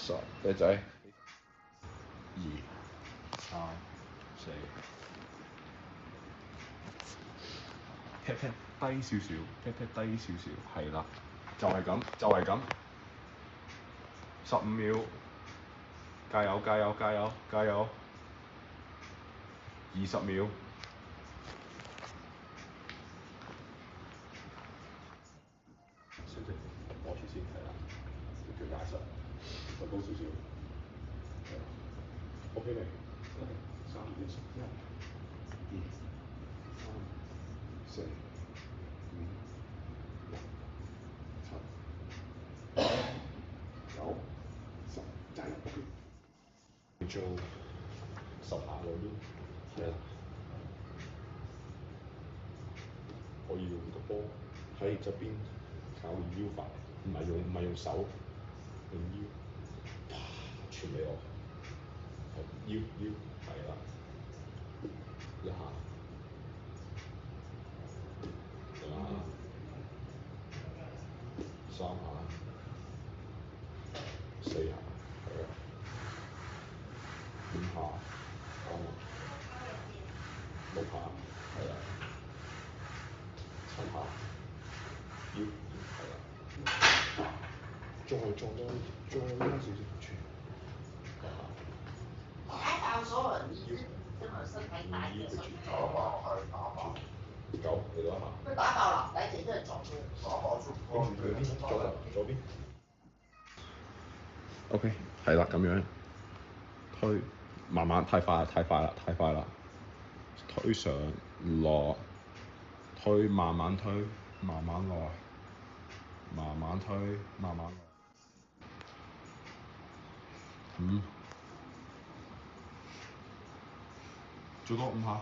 十，啤仔。2、3、4。pat pat 低少少 ，pat pat 低少少，係啦，就係咁，就係咁。15秒，加油加油加油加油！20秒。小息，攞住先，係啦，條腳踩實，再高少少，係啦 ，OK 未？3、2、1，1、2、3、4、5、6、7、8、9、10，加油 ，OK。你做10下嗰啲，係啦。可以用個波喺側邊靠腰法，唔係用手，用腰，啪傳俾我，腰係啦，1下，2下，3下，4下，係啦，5下，啱啦，6下，係啦，7下，腰係啦，再拉少少傳，8下。还好说了，你是这么身材大一点，所以9，你多一下。会打倒了，来检测走路。左邊。OK， 係啦，咁樣推，慢慢太快啦，推上落，推慢慢推，慢慢落，慢慢推，慢慢落。5，最多5下。